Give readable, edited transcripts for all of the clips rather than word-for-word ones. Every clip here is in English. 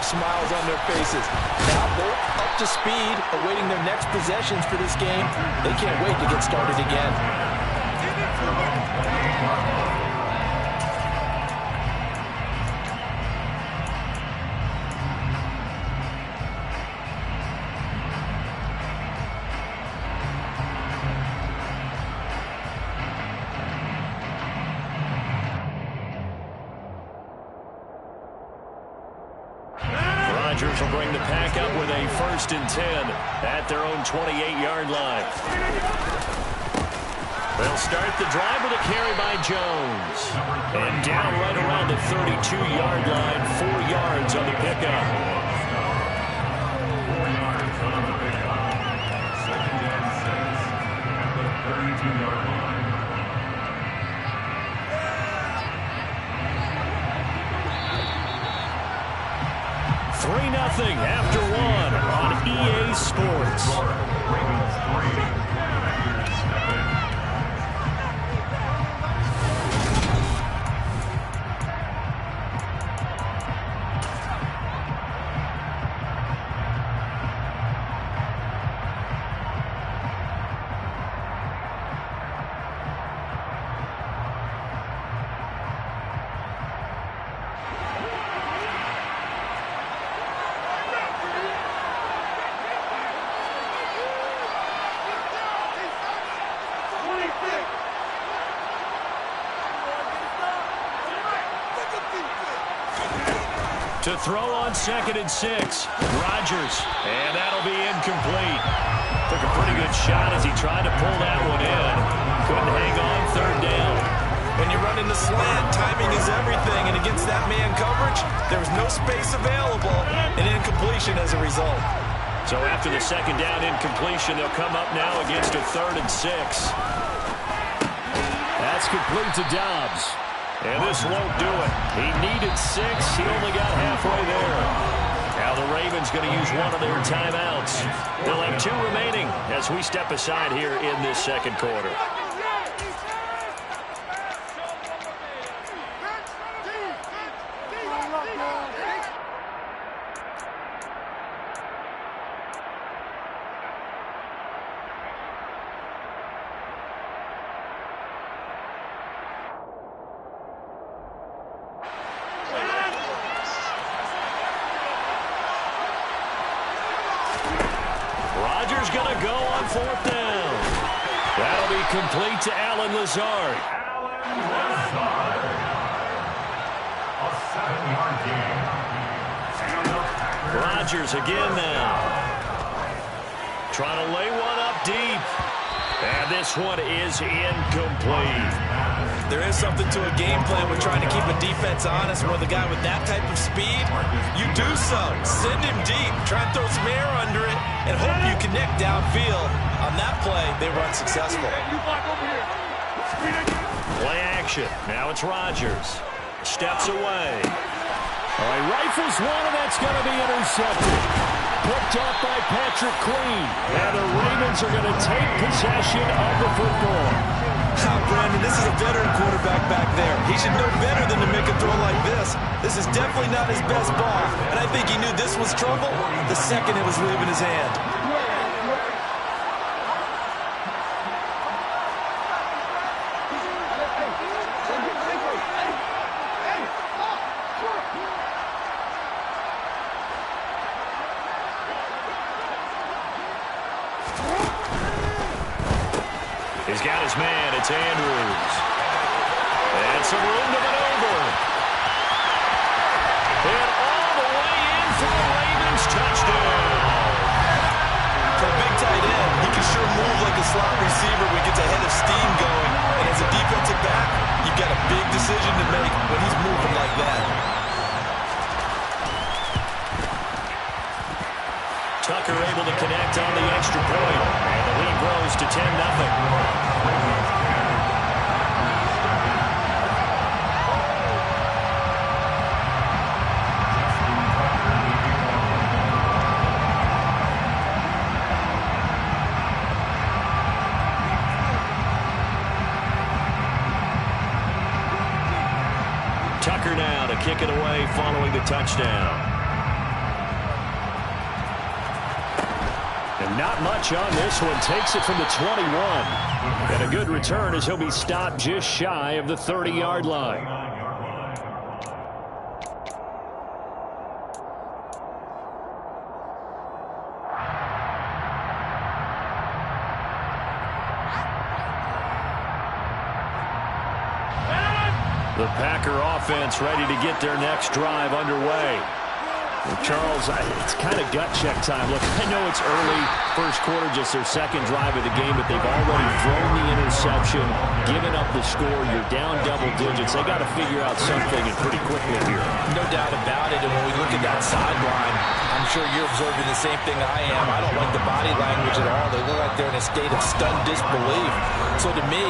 smiles on their faces. Now both up to speed, awaiting their next possessions for this game. They can't wait to get started again. Rodgers will bring the pack up with a 1st and 10 at their own 28-yard line. They'll start the drive with a carry by Jones. And down right around the 32-yard line, 4 yards on the pickup. 3-0 after 1 on EA Sports. To throw on 2nd and 6, Rodgers, and that'll be incomplete. Took a pretty good shot as he tried to pull that one in. Couldn't hang on 3rd down. When you're running the slant, timing is everything, and against that man coverage, there was no space available, and incompletion as a result. So after the 2nd down incompletion, they'll come up now against a 3rd and 6. That's complete to Dobbs. And this won't do it. He needed 6. He only got halfway there. Now the Ravens going to use one of their timeouts. They'll have 2 remaining as we step aside here in this 2nd quarter. Rodgers going to go on 4th down. That'll be complete to Allen Lazard. A 7-yard gain. Rodgers again now. Trying to lay one up deep. And this one is incomplete. There is something to a game plan with trying to keep a defense honest. With a guy with that type of speed, you do so. Send him deep. Try and throw some air under it and hope you connect downfield. On that play, they were unsuccessful. Play action. Now it's Rodgers. Steps away. All right, rifles one, and that's going to be intercepted. Picked up by Patrick Queen. And the Ravens are going to take possession of the football. Brandon, this is a veteran quarterback back there. He should know better than to make a throw like this. This is definitely not his best ball, and I think he knew this was trouble the second it was leaving his hand. He's got his man. It's Andrews. And some room to maneuver. And all the way in for the Ravens touchdown. For a big tight end, he can sure move like a slot receiver when he gets a head of steam going. And as a defensive back, you've got a big decision to make when he's moving like that. Tucker able to connect on the extra point. And the lead grows to 10-0. Tucker now to kick it away following the touchdown. And not much on this one. Takes it from the 21. And a good return as he'll be stopped just shy of the 30-yard line. The Packer offense ready to get their next drive underway. Well, Charles, it's kind of gut check time. Look, I know it's early, first quarter, just their second drive of the game, but they've already thrown the interception, given up the score. You're down double digits. They got to figure out something and pretty quickly here. No doubt about it. And when we look at that sideline, I'm sure you're observing the same thing I am. I don't like the body language at all. They look like they're in a state of stunned disbelief. So to me,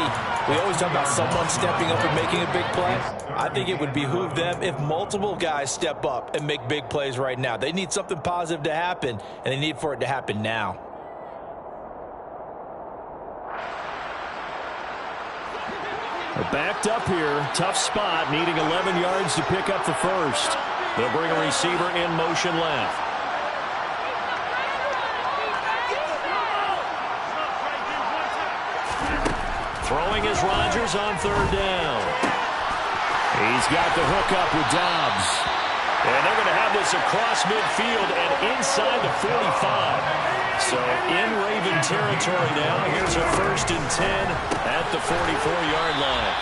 we always talk about someone stepping up and making a big play. I think it would behoove them if multiple guys step up and make big plays right now. They need something positive to happen, and they need for it to happen now. They're backed up here. Tough spot, needing 11 yards to pick up the first. They'll bring a receiver in motion left. Throwing is Rodgers on third down. He's got the hook up with Dobbs. And they're going to have this across midfield and inside the 45. So in Raven territory now. Here's a 1st and 10 at the 44-yard line.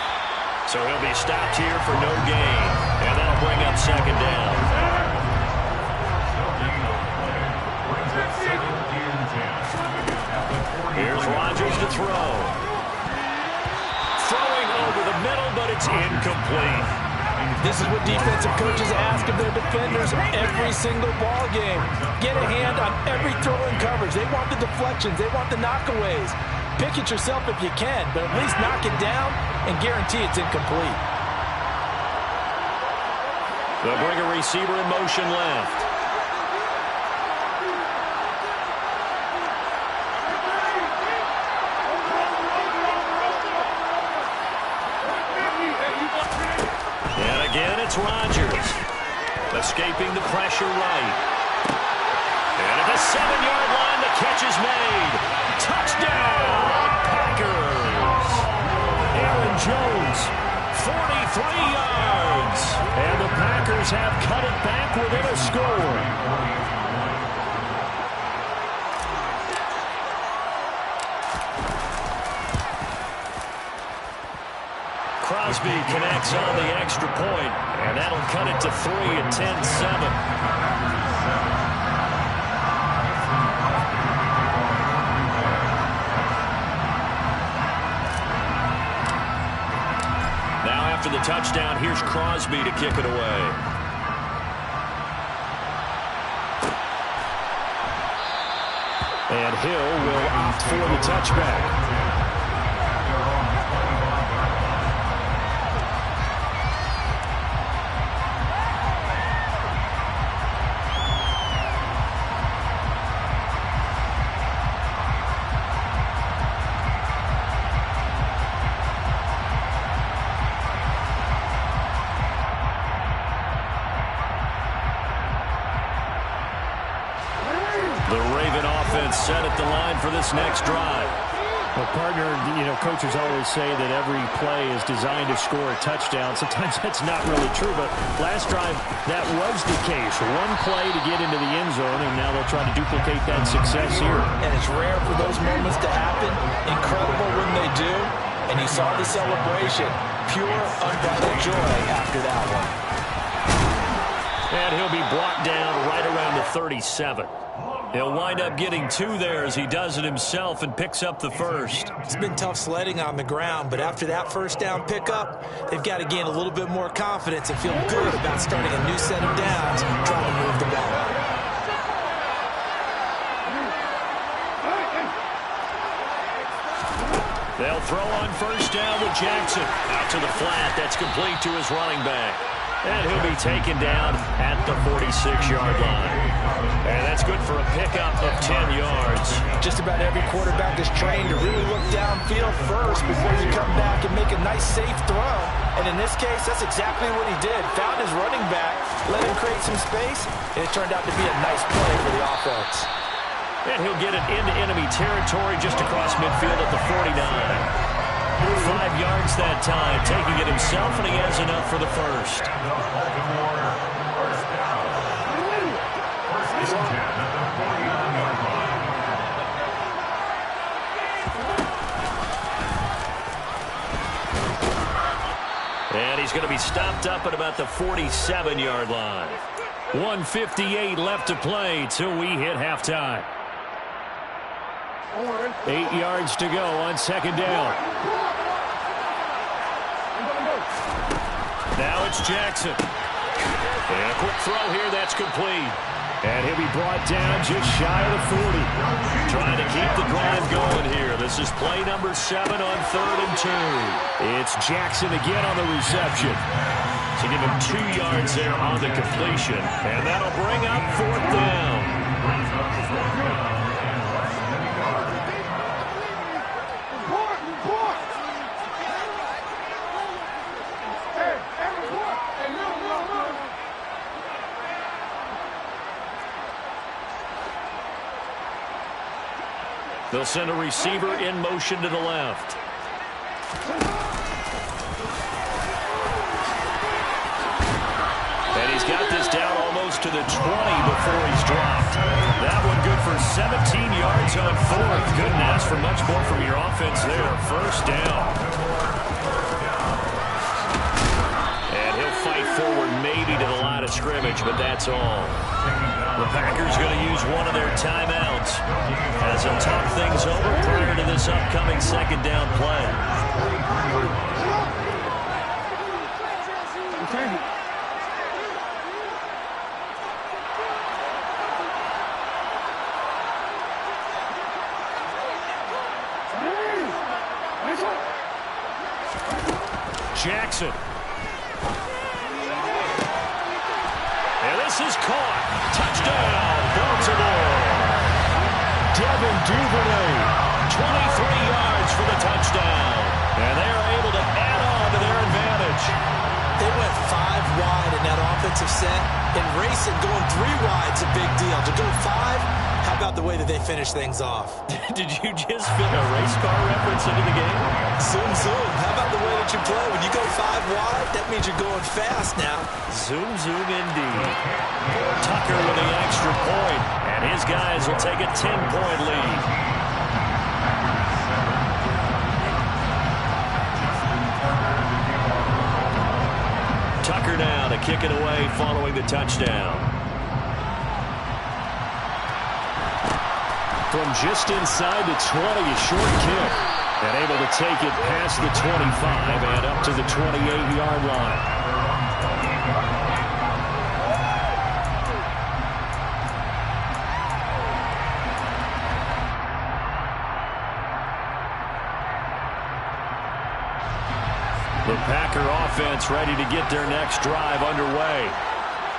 So he'll be stopped here for no gain. And that'll bring up second down. Here's Rodgers to throw. Throwing over the middle, but it's incomplete. This is what defensive coaches ask of their defenders every single ball game. Get a hand on every throw in coverage. They want the deflections. They want the knockaways. Pick it yourself if you can, but at least knock it down and guarantee it's incomplete. They'll bring a receiver in motion left. Again, it's Rodgers. Escaping the pressure right. And at the 7-yard line, the catch is made. Touchdown, Packers. Aaron Jones, 43 yards. And the Packers have cut it back within a score. Crosby connects on the extra point, and that'll cut it to 3 at 10-7. Now after the touchdown, here's Crosby to kick it away. And Hill will opt for the touchback. Set at the line for this next drive. Well, partner, coaches always say that every play is designed to score a touchdown. Sometimes that's not really true, but last drive, that was the case. One play to get into the end zone, and now they'll try to duplicate that success here. And it's rare for those moments to happen. Incredible when they do. And you saw the celebration. Pure, unbridled joy after that one. And he'll be brought down right around the 37. He'll wind up getting 2 there as he does it himself and picks up the first. It's been tough sledding on the ground, but after that first down pickup, they've got to gain a little bit more confidence and feel good about starting a new set of downs, trying to move the ball. They'll throw on first down with Jackson. Out to the flat. That's complete to his running back. And he'll be taken down at the 46-yard line. And that's good for a pickup of 10 yards. Just about every quarterback is trained to really look downfield first before you come back and make a nice, safe throw. And in this case, that's exactly what he did. Found his running back, let him create some space, and it turned out to be a nice play for the offense. And he'll get it into enemy territory just across midfield at the 49. 5 yards that time, taking it himself, and he has enough for the first. And he's going to be stopped up at about the 47-yard line. 1:58 left to play till we hit halftime. 8 yards to go on second down. Now it's Jackson. And a quick throw here, that's complete. And he'll be brought down just shy of the 40. Trying to keep the drive going here. This is play number 7 on 3rd and 2. It's Jackson again on the reception. To give him 2 yards there on the completion. And that'll bring up 4th down. They'll send a receiver in motion to the left. And he's got this down almost to the 20 before he's dropped. That one good for 17 yards on 4th. Couldn't ask for much more from your offense there. 1st down. And he'll fight forward maybe to the line of scrimmage, but that's all. The Packers going to use one of their timeouts as they'll talk things over prior to this upcoming 2nd down play. Jackson. And this is caught. Touchdown, Baltimore. Devin Duvernay, 23 yards for the touchdown. And they are able to add on to their advantage. They went 5 wide in that offensive set, and racing going 3 wide's a big deal. To go 5, how about the way that they finish things off? Did you just fit a race car reference into the game? Zoom, zoom. How about the way that you play? When you go 5 wide, that means you're going fast now. Zoom, zoom indeed. Tucker with the extra point, and his guys will take a 10-point lead. Tucker now to kick it away following the touchdown. From just inside the 20, a short kick. And able to take it past the 25 and up to the 28-yard line. The Packer offense ready to get their next drive underway.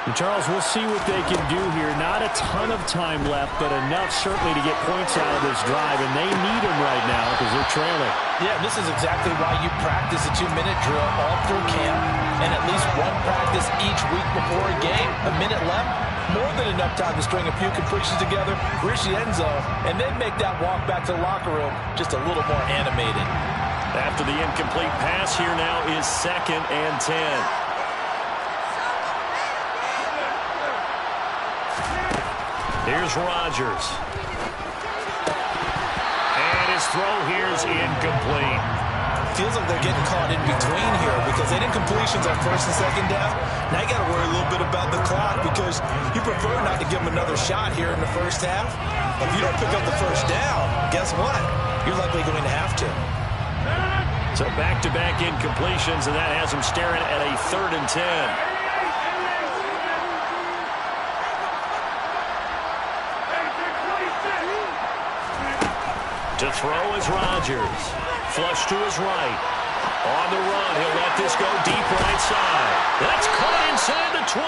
And Charles, we'll see what they can do here. Not a ton of time left, but enough certainly to get points out of this drive, and they need them right now because they're trailing. Yeah, this is exactly why you practice a 2-minute drill all through camp and at least one practice each week before a game. A minute left, more than enough time to string a few completions together, reach the end zone, and then make that walk back to the locker room just a little more animated. After the incomplete pass, here now is 2nd and 10. Here's Rodgers. And his throw here is incomplete. Feels like they're getting caught in between here because they did completions on 1st and 2nd down. Now you got to worry a little bit about the clock because you prefer not to give them another shot here in the 1st half. If you don't pick up the 1st down, guess what? You're likely going to have to. So back-to-back incompletions, and that has them staring at a 3rd and 10. To throw is Rodgers. Flush to his right. On the run, he'll let this go deep right side. That's caught inside the 20.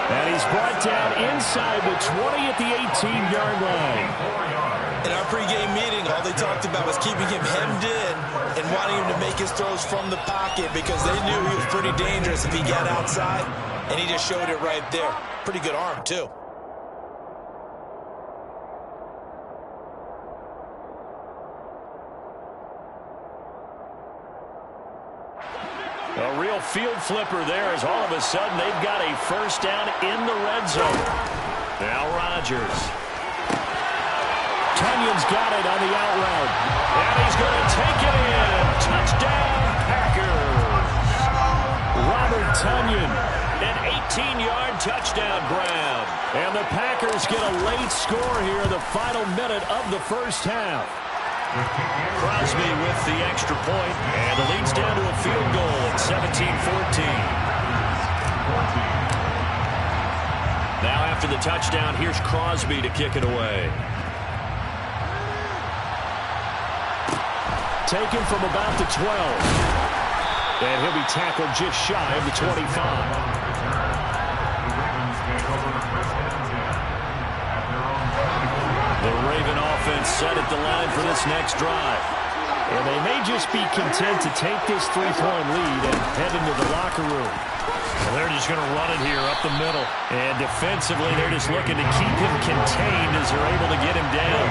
And he's brought down inside the 20 at the 18-yard line. In our pregame meeting, all they talked about was keeping him hemmed in and wanting him to make his throws from the pocket because they knew he was pretty dangerous if he got outside, and he just showed it right there. Pretty good arm, too. field flipper there as all of a sudden they've got a first down in the red zone. Now Rodgers. Tunyon's got it on the out route. And he's going to take it in. Touchdown, Packers. Robert Tonyan, an 18-yard touchdown grab. And the Packers get a late score here in the final minute of the first half. Crosby with the extra point, and it leads down to a field goal at 17-14. Now after the touchdown, here's Crosby to kick it away. Taken from about the 12. And he'll be tackled just shy of the 25. The Raven offense set at the line for this next drive. And they may just be content to take this 3-point lead and head into the locker room. And they're just going to run it here up the middle. And defensively, they're just looking to keep him contained as they're able to get him down.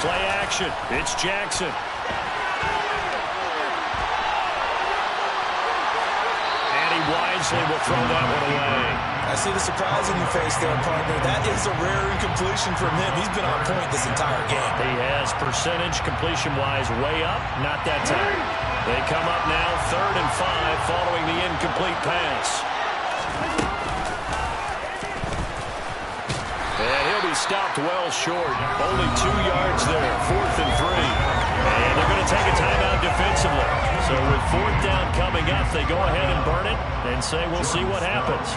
Play action. It's Jackson. And he wisely will throw that one away. I see the surprise in your face there, partner. That is a rare incompletion from him. He's been on point this entire game. He has percentage completion-wise way up. Not that time. They come up now 3rd and 5 following the incomplete pass. And he'll be stopped well short. Only 2 yards there. 4th and 3. And they're going to take a timeout defensively. So with 4th down coming up, they go ahead and burn it and say we'll see what happens.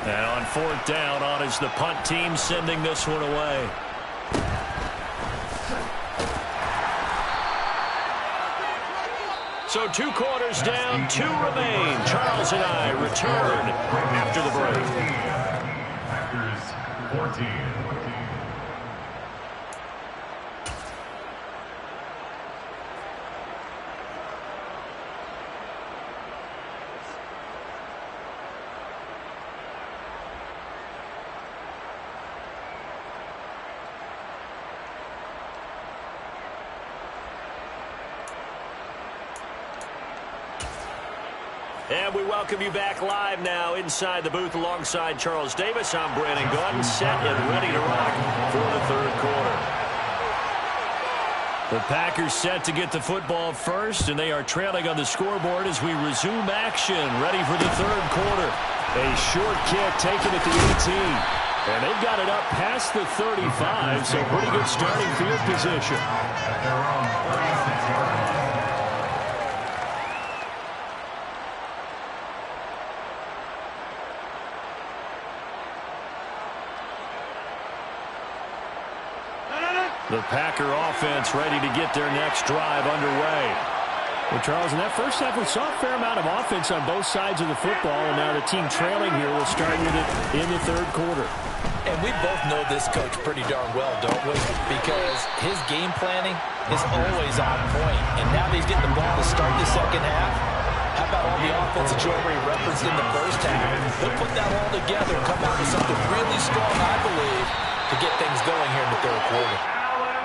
And on 4th down, on is the punt team sending this one away. So 2 quarters down, 2 remain. Charles and I return after the break. Packers 14. And we welcome you back live now inside the booth alongside Charles Davis. I'm Brandon Gaudin, set and ready to rock for the 3rd quarter. The Packers set to get the football first, and they are trailing on the scoreboard as we resume action, ready for the 3rd quarter. A short kick taken at the 18. And they've got it up past the 35, so pretty good starting field position. At their own 36-yard line. The Packer offense ready to get their next drive underway. Well, Charles, in that first half, we saw a fair amount of offense on both sides of the football, and now the team trailing here will start with it in the 3rd quarter. And we both know this coach pretty darn well, don't we? Because his game planning is always on point. And now that he's getting the ball to start the 2nd half, how about all the offense that you already referenced in the first half? He'll put that all together and come out with something really strong, I believe, to get things going here in the 3rd quarter.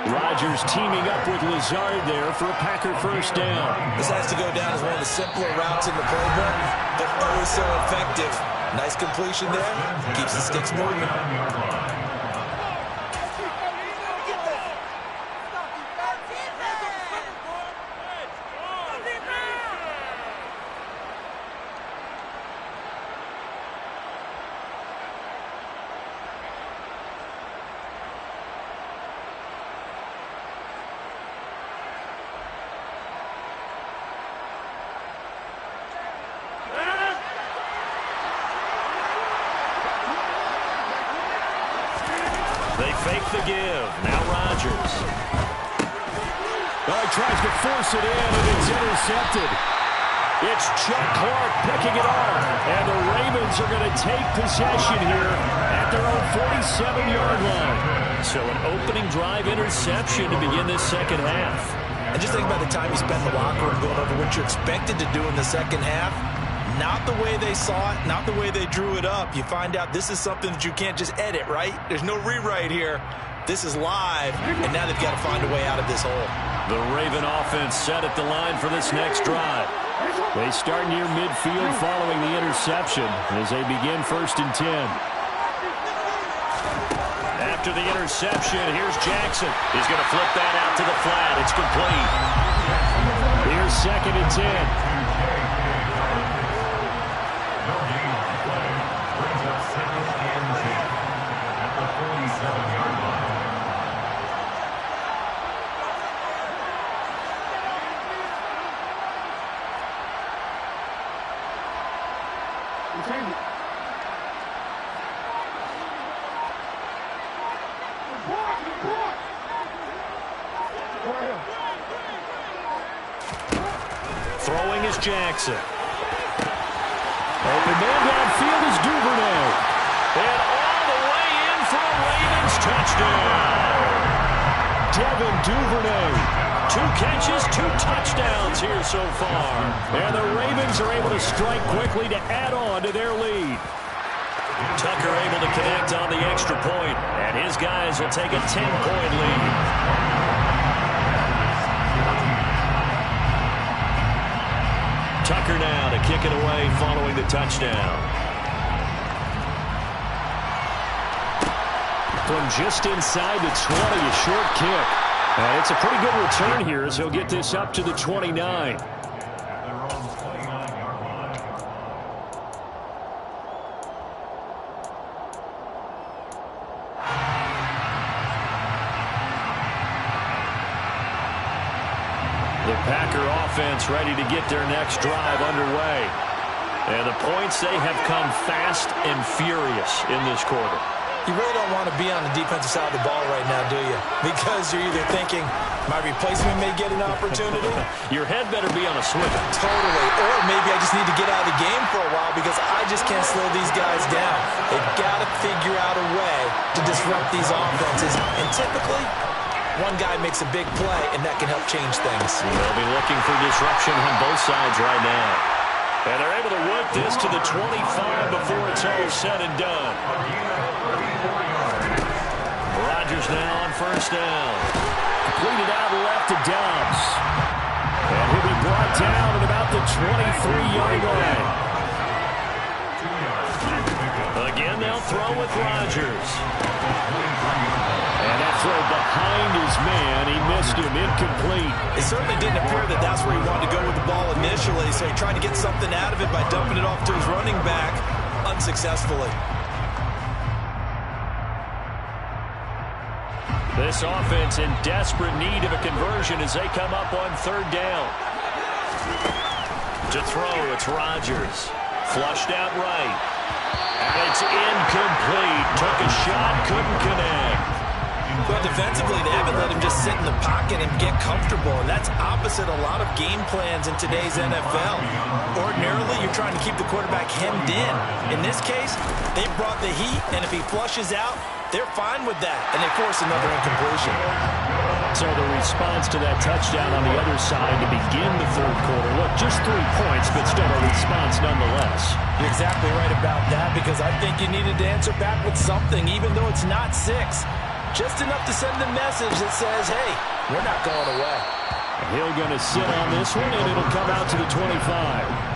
Rodgers teaming up with Lazard there for a Packer first down. This has to go down as one of the simpler routes in the playbook, but always so effective. Nice completion there. Keeps the sticks moving. They fake the give. Now Rodgers. Oh, he tries to force it in, and it's intercepted. It's Chuck Clark picking it off. And the Ravens are going to take possession here at their own 47-yard line. So an opening drive interception to begin this 2nd half. And just think about the time you spent in the locker room going over what you expected to do in the 2nd half. Not the way they saw it, not the way they drew it up. You find out this is something that you can't just edit, right? There's no rewrite here. This is live, and now they've got to find a way out of this hole. The Raven offense set at the line for this next drive. They start near midfield following the interception as they begin 1st and 10. After the interception, here's Jackson. He's going to flip that out to the flat. It's complete. Here's 2nd and 10. No gain on play. Brings up 2nd and 10 at the 47-yard line. Throwing is Jackson. Open man downfield is Duvernay. And all the way in for a Ravens touchdown. Devin Duvernay. 2 catches, 2 touchdowns here so far. And the Ravens are able to strike quickly to add on to their lead. Tucker able to connect on the extra point, and his guys will take a 10-point lead. Tucker now to kick it away following the touchdown. From just inside the 20, a short kick. And it's a pretty good return here as he'll get this up to the 29. The Packer offense ready to get their next drive underway. And the points, they have come fast and furious in this quarter. You really don't want to be on the defensive side of the ball right now, do you? Because you're either thinking, my replacement may get an opportunity. Your head better be on a swivel. Totally. Or maybe I just need to get out of the game for a while because I just can't slow these guys down. They've got to figure out a way to disrupt these offenses. And typically, one guy makes a big play, and that can help change things. They'll be looking for disruption on both sides right now. And they're able to work this to the 25 before it's all said and done. Rodgers now on 1st down. Completed out left to Dobbs. And he'll be brought down at about the 23-yard line. Again, they'll throw with Rodgers. And that throw behind his man. He missed him. Incomplete. It certainly didn't appear that that's where he wanted to go with the ball initially, so he tried to get something out of it by dumping it off to his running back unsuccessfully. This offense in desperate need of a conversion as they come up on 3rd down. To throw, it's Rodgers. Flushed out right. And it's incomplete. Took a shot, couldn't connect. Well, defensively, they haven't let him just sit in the pocket and get comfortable, and that's opposite a lot of game plans in today's NFL. Ordinarily, you're trying to keep the quarterback hemmed in. In this case, they brought the heat, and if he flushes out, they're fine with that, and they force another incompletion. So the response to that touchdown on the other side to begin the 3rd quarter. Look, just 3 points, but still a response nonetheless. You're exactly right about that because I think you needed to answer back with something, even though it's not 6. Just enough to send a message that says, hey, we're not going away. Hill going to sit on this one, and it'll come out to the 25.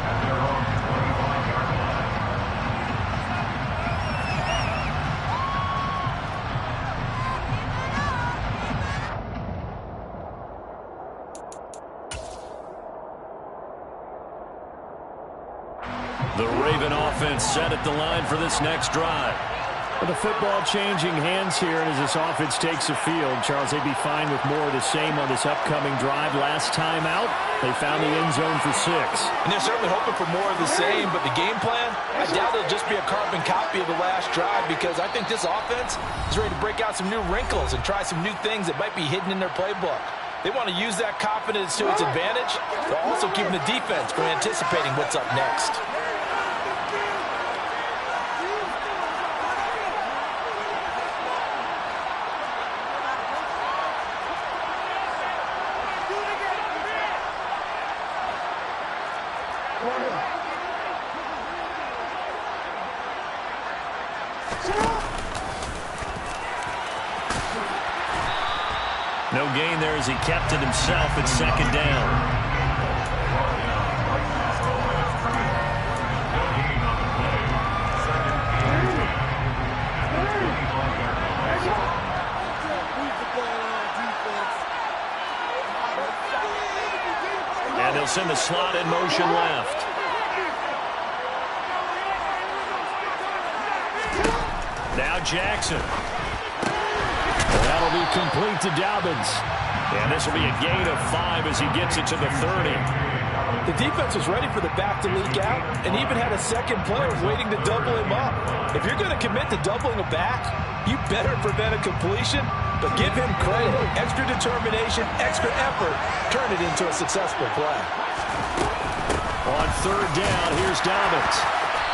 The Raven offense set at the line for this next drive. With the football changing hands here, and as this offense takes the field, Charles, they'd be fine with more of the same on this upcoming drive. Last time out, they found the end zone for 6. And they're certainly hoping for more of the same, but the game plan, I doubt it'll just be a carbon copy of the last drive because I think this offense is ready to break out some new wrinkles and try some new things that might be hidden in their playbook. They want to use that confidence to its advantage, while also keeping the defense from anticipating what's up next. No gain there as he kept it himself at second down. And they'll send the slot in motion left. Now Jackson. That'll be complete to Dobbins. And this will be a gain of 5 as he gets it to the 30. The defense was ready for the back to leak out and even had a second player waiting to double him up. If you're going to commit to doubling a back, you better prevent a completion, but give him credit. Extra determination, extra effort, turn it into a successful play. On third down, here's Dobbins.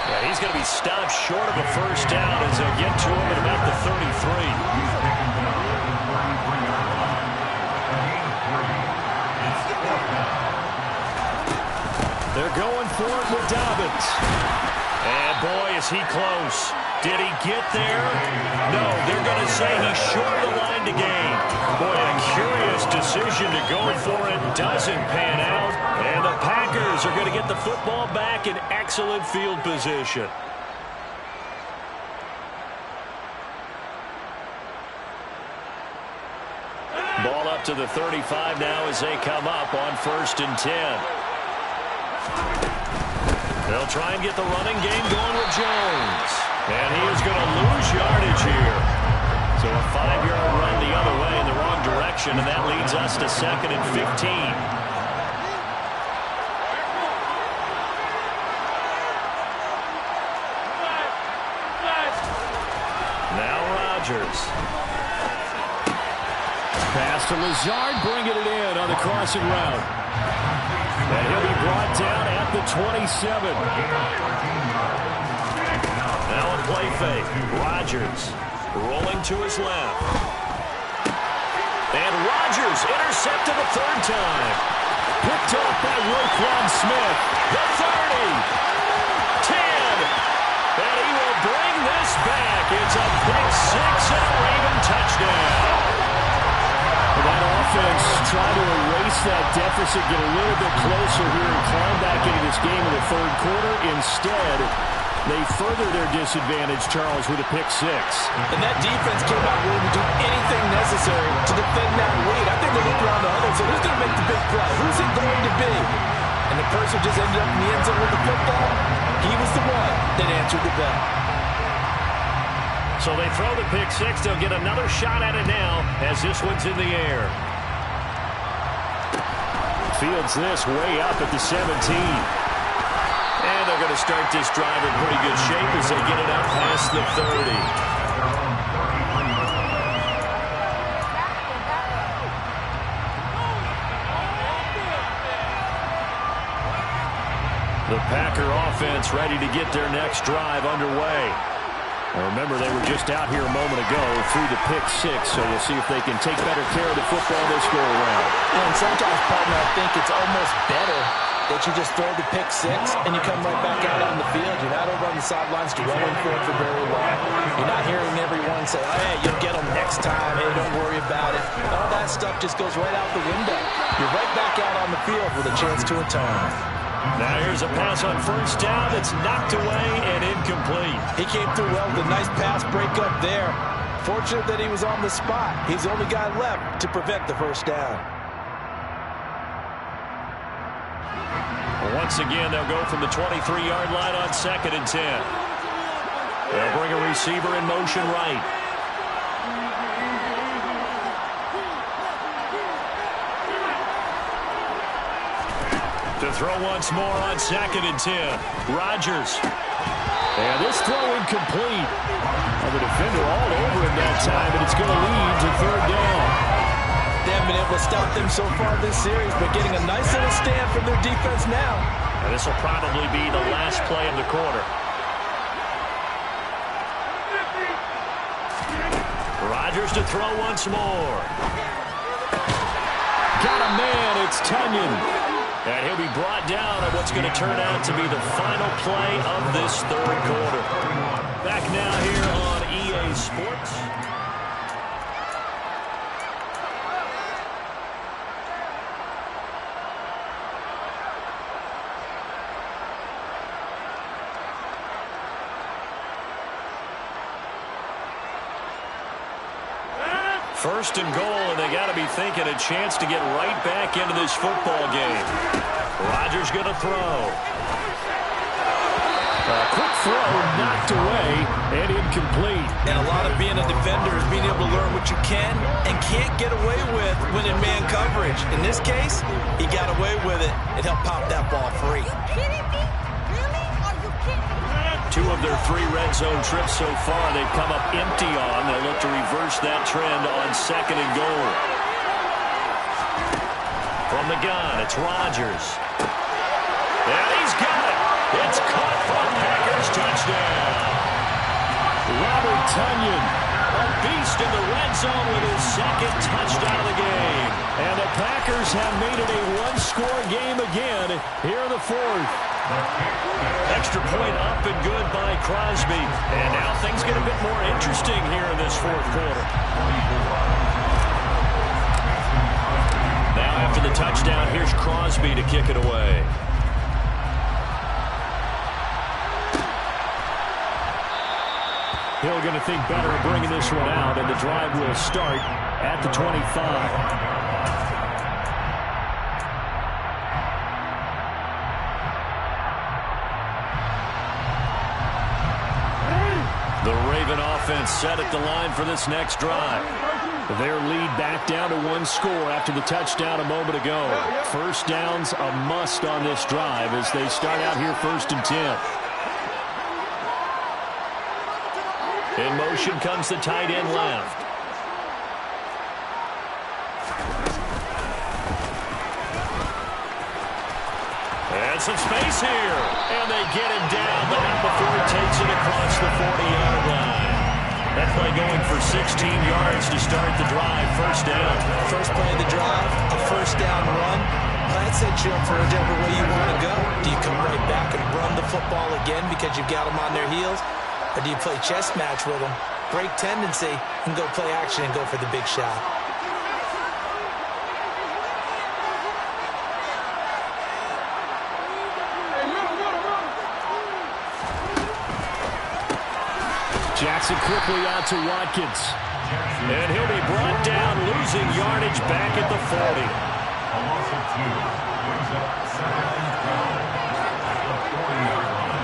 Yeah, he's going to be stopped short of a first down as they get to him at about the 33. They're going for it with Dobbins. And boy, is he close. Did he get there? No, they're going to say he's short of the line to gain. Boy, a curious decision to go for it. Doesn't pan out. And the Packers are going to get the football back in excellent field position. Ball up to the 35 now as they come up on 1st and 10. They'll try and get the running game going with Jones. And he is going to lose yardage here. So a 5-yard run the other way in the wrong direction, and that leads us to 2nd and 15. Now Rodgers. Pass to Lazard, bringing it in on the crossing route. And he'll be brought down at the 27. Now a play fake. Rodgers rolling to his left. And Rodgers intercepted the 3rd time. Picked off by Roquan Smith. The 30. 10. And he will bring this back. It's a pick 6 and a Raven touchdown. That offense trying to erase that deficit, get a little bit closer here and climb back into this game in the 3rd quarter. Instead, they further their disadvantage, Charles, with a pick 6. And that defense came out willing to do anything necessary to defend that lead. I think they looked around the huddle and said, who's going to make the big play? Who's it going to be? And the person just ended up in the end zone with the football. He was the one that answered the bell. So they throw the pick 6. They'll get another shot at it now as this one's in the air. Fields this way up at the 17. And they're going to start this drive in pretty good shape as they get it up past the 30. The Packer offense ready to get their next drive underway. Now remember, they were just out here a moment ago through the pick 6, so we'll see if they can take better care of the football this go around. And sometimes, partner, I think it's almost better that you just throw the pick 6 and you come right back out on the field. You're not over on the sidelines dwelling for it for very long. You're not hearing everyone say, oh, hey, you'll get them next time. Hey, don't worry about it. All that stuff just goes right out the window. You're right back out on the field with a chance to atone. Now here's a pass on 1st down that's knocked away and incomplete. He came through well with a nice pass breakup there. Fortunate that he was on the spot. He's the only guy left to prevent the 1st down. Once again, they'll go from the 23-yard line on 2nd and 10. They'll bring a receiver in motion right. To throw once more on 2nd and 10. Rodgers. And this throw incomplete. Well, the defender all over him that time, and it's going to lead to 3rd down. They haven't been able to stop them so far this series, but getting a nice little stand from their defense now. And this will probably be the last play of the quarter. Rodgers to throw once more. Got a man, it's Tunyon. And he'll be brought down on what's going to turn out to be the final play of this 3rd quarter. Back now here on EA Sports. First and goal, and they got to be thinking a chance to get right back into this football game. Rodgers going to throw. A quick throw knocked away and incomplete. And a lot of being a defender is being able to learn what you can and can't get away with when in man coverage. In this case, he got away with it and helped pop that ball free. Two of their 3 red zone trips so far they've come up empty on. They'll look to reverse that trend on second and goal. From the gun, it's Rodgers. And he's got it. It's caught for a Packers touchdown. Robert Tonyan, A beast in the red zone with his second touchdown of the game. and the Packers have made it a one-score game again here in the 4th. Extra point up and good by Crosby. And now things get a bit more interesting here in this 4th quarter. Now after the touchdown, here's Crosby to kick it away. Hill going to think better of bringing this one out, and the drive will start at the 25. The Raven offense set at the line for this next drive. Their lead back down to 1 score after the touchdown a moment ago. First down's a must on this drive as they start out here 1st and 10. In motion comes the tight end left. And some space here. And they get him down, but not before he takes it across the 40-yard line. That play going for 16 yards to start the drive. First down. First play of the drive, a first down run. That sets you up for whichever way you want to go. Do you come right back and run the football again because you've got them on their heels? Or do you play chess match with them, break tendency, and go play action and go for the big shot? Jackson quickly out to Watkins. And he'll be brought down, losing yardage back at the 40. A loss of 2. Brings up 2nd and 5 at the 40-yard line.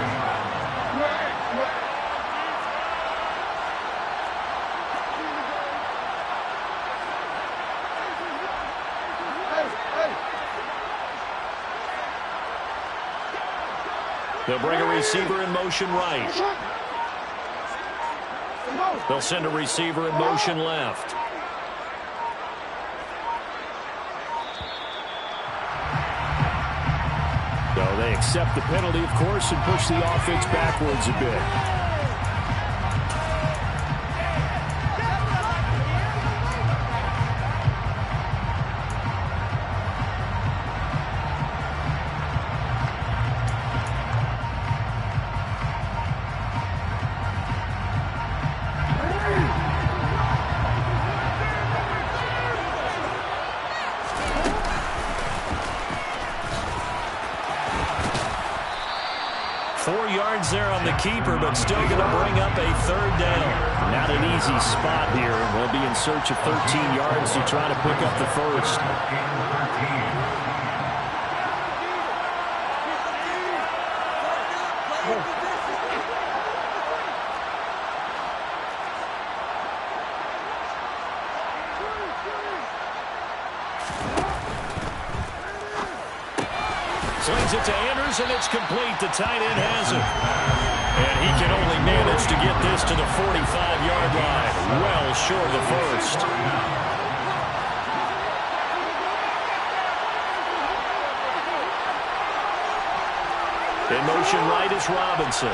They'll bring a receiver in motion right. They'll send a receiver in motion left. So they accept the penalty, of course, and push the offense backwards a bit. There on the keeper, but still going to bring up a 3rd down. Not an easy spot here. They'll be in search of 13 yards to try to pick up the first. Slings it to Andrews, and it's complete. The tight end has it. And he can only manage to get this to the 45-yard line. Well short of the first. In motion right is Robinson.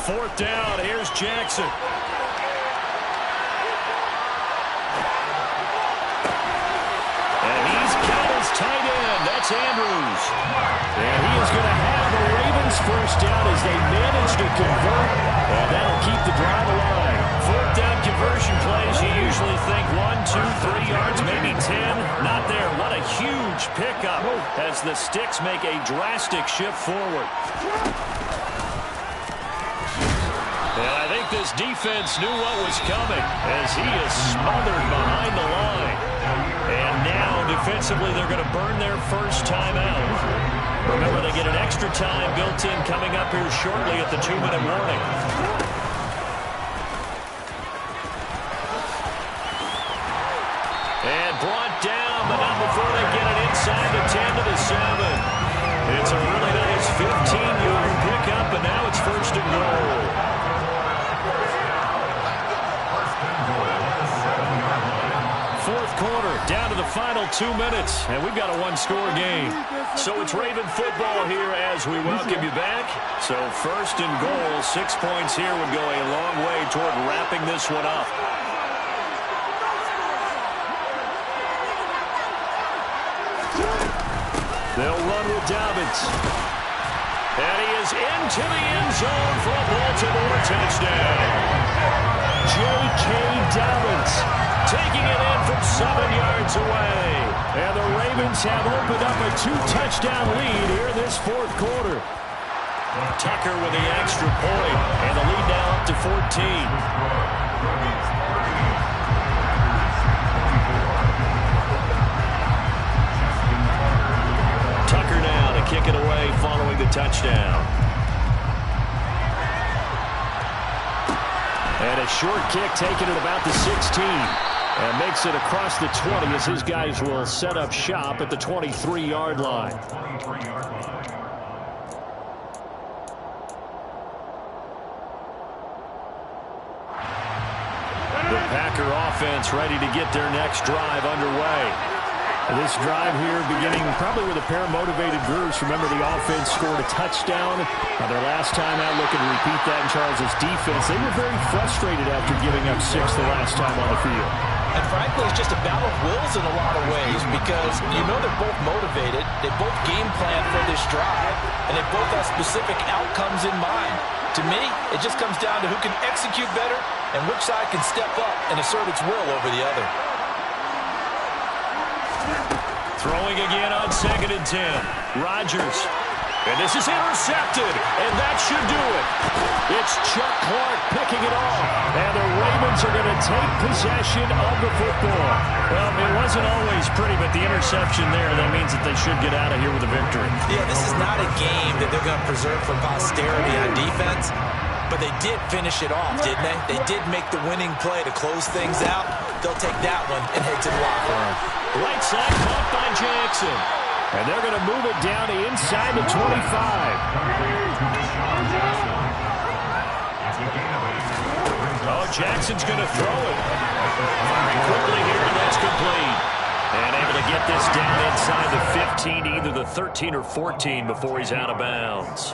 Fourth down, here's Jackson. And he's got his tight end. That's Andrews. And he is going to have the Ravens first down as they manage to convert. And that'll keep the drive alive. fourth down conversion plays, you usually think 1, 2, 3 yards, maybe 10. Not there. What a huge pickup as the Sticks make a drastic shift forward. And I think this defense knew what was coming as he is smothered behind the line. And now, defensively, they're going to burn their first time out. Remember, they get an extra time built in coming up here shortly at the 2-minute warning. And brought down, but not before they get it inside the 10 to the 7. It's a really nice 15-yard pickup, and now it's first and goal. Fourth quarter, down to the final 2 minutes, and we've got a one-score game. So it's Raven football here as we welcome you back. So first and goal, 6 points here would go a long way toward wrapping this one up. They'll run with Dobbins. And he is into the end zone for a Baltimore touchdown. J.K. Dobbins taking it in from 7 yards away. And the Ravens have opened up a 2-touchdown lead here in this fourth quarter. Tucker with the extra point, and the lead now up to 14. Kick it away following the touchdown. And a short kick taken at about the 16. And makes it across the 20 as his guys will set up shop at the 23-yard line. The Packer offense ready to get their next drive underway. This drive here beginning probably with a pair of motivated groups. Remember, the offense scored a touchdown. Their last time out, looking to repeat that in Charles' defense. They were very frustrated after giving up 6 the last time on the field. And frankly, it's just a battle of wills in a lot of ways because you know they're both motivated. They both game plan for this drive, and they both have specific outcomes in mind. To me, it just comes down to who can execute better and which side can step up and assert its will over the other. Throwing again on 2nd and 10. Rodgers. And this is intercepted. And that should do it. It's Chuck Clark picking it off. And the Ravens are going to take possession of the football. Well, it wasn't always pretty, but the interception there, that means that they should get out of here with a victory. Yeah, this is not a game that they're going to preserve for posterity on defense. But they did finish it off, didn't they? They did make the winning play to close things out. They'll take that one and head to the locker room. Right side caught by Jackson. And they're going to move it down to inside the 25. Oh, Jackson's going to throw it. Firing quickly here, and that's complete. And able to get this down inside the 15, either the 13 or 14 before he's out of bounds.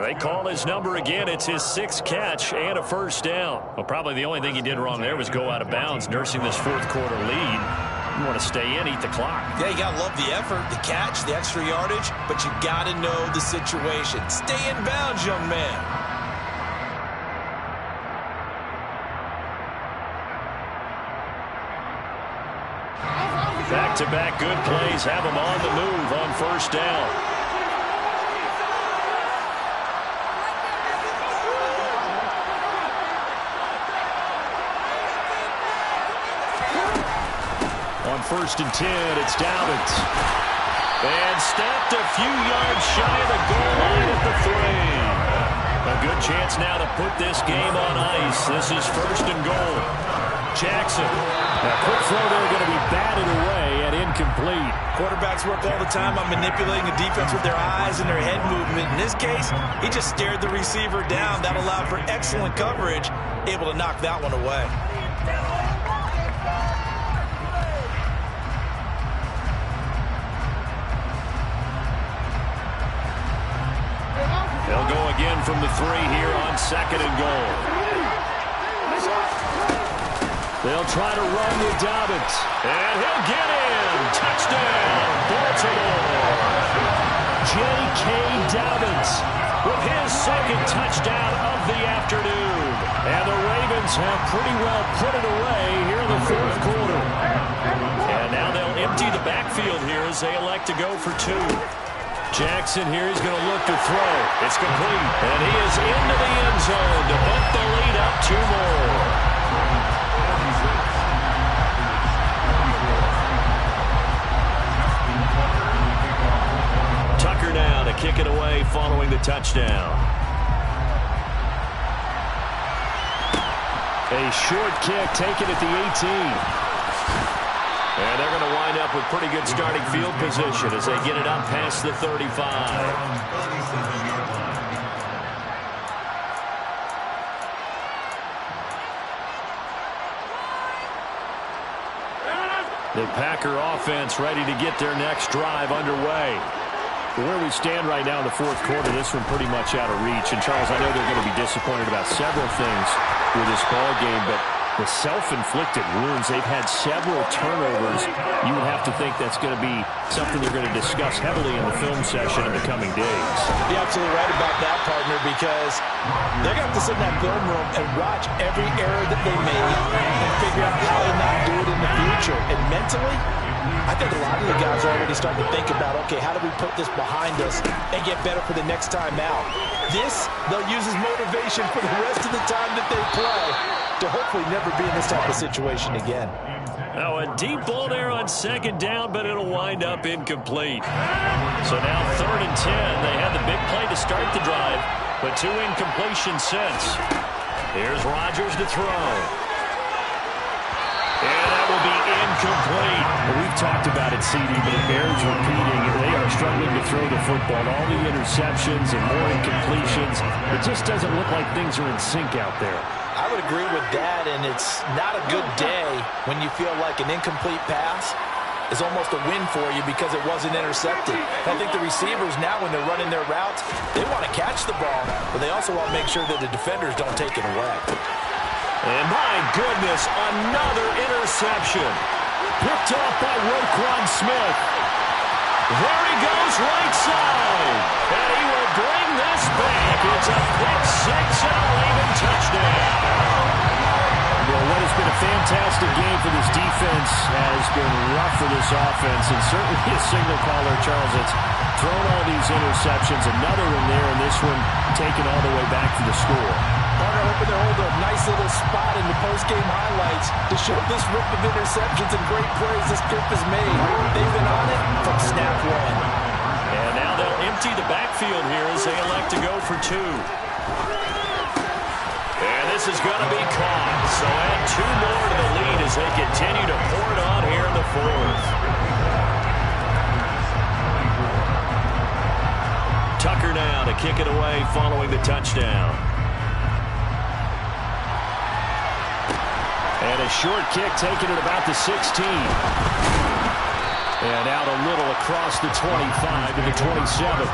They call his number again. It's his 6th catch and a first down. Well, probably the only thing he did wrong there was go out of bounds, nursing this fourth quarter lead. You want to stay in, eat the clock. Yeah, you got to love the effort, the catch, the extra yardage, but you got to know the situation. Stay in bounds, young man. Back-to-back good plays have him on the move on first down. On 1st and 10, it's Dobbins. And stepped a few yards shy of the goal line at the 3. A good chance now to put this game on ice. This is 1st and goal. Jackson. That quick throw there going to be batted away and incomplete. Quarterbacks work all the time on manipulating the defense with their eyes and their head movement. In this case, he just stared the receiver down. That allowed for excellent coverage, able to knock that one away. They'll go again from the 3 here on 2nd and goal. They'll try to run with Dobbins. And he'll get in. Touchdown, Baltimore. J.K. Dobbins with his 2nd touchdown of the afternoon. And the Ravens have pretty well put it away here in the fourth quarter. And now they'll empty the backfield here as they elect to go for two. Jackson here is going to look to throw. It's complete. And he is into the end zone to bump the lead up 2 more. Tucker now to kick it away following the touchdown. A short kick taken at the 18. And they're going to wind up with pretty good starting field position as they get it up past the 35. The Packer offense ready to get their next drive underway. Where we stand right now in the fourth quarter, this one pretty much out of reach. And, Charles, I know they're going to be disappointed about several things with this ball game, but the self-inflicted wounds, they've had several turnovers. You would have to think that's going to be something they're going to discuss heavily in the film session in the coming days. You're absolutely right about that, partner, because they're going to have to sit in that film room and watch every error that they made and figure out how to not do it in the future. And mentally, I think a lot of the guys are already starting to think about, okay, how do we put this behind us and get better for the next time out? This, they'll use as motivation for the rest of the time that they play to hopefully never be in this type of situation again. Now a deep ball there on second down, but it'll wind up incomplete. So now 3rd and 10. They had the big play to start the drive, but 2 incompletions since. Here's Rodgers to throw. And that will be incomplete. Well, we've talked about it, CD, but it bears repeating. They are struggling to throw the football. All the interceptions and more incompletions. It just doesn't look like things are in sync out there. I would agree with that, and it's not a good day when you feel like an incomplete pass is almost a win for you because it wasn't intercepted. I think the receivers now, when they're running their routes, they want to catch the ball, but they also want to make sure that the defenders don't take it away. And my goodness, another interception. Picked off by Roquan Smith. There he goes, right side. And he will bring this back. It's a pick six and a Raven touchdown. Well, what has been a fantastic game for this defense has been rough for this offense, and certainly a signal caller, Charles, that's thrown all these interceptions. Another one there, and this one taken all the way back to the score. Partner hoping to hold a nice little spot in the post-game highlights to show this rip of interceptions and great plays this group has made. They've been on it from snap one. And now they'll empty the backfield here as they elect to go for 2. And this is going to be caught. So add 2 more to the lead as they continue to pour it on here in the fourth. Tucker now to kick it away following the touchdown. And a short kick taken at about the 16. And out a little across the 25 to the 27.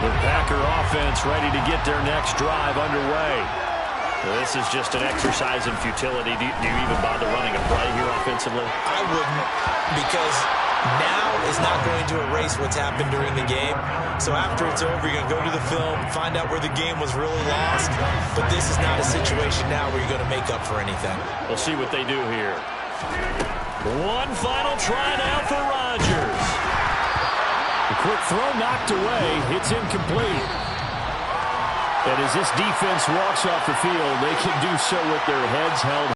The Packer offense ready to get their next drive underway. This is just an exercise in futility. Do you even bother running a play here offensively? I wouldn't, because now is not going to erase what's happened during the game. So after it's over, you're going to go to the film, find out where the game was really lost. But this is not a situation now where you're going to make up for anything. We'll see what they do here. One final try now for Rodgers. The quick throw knocked away. It's incomplete. And as this defense walks off the field, they can do so with their heads held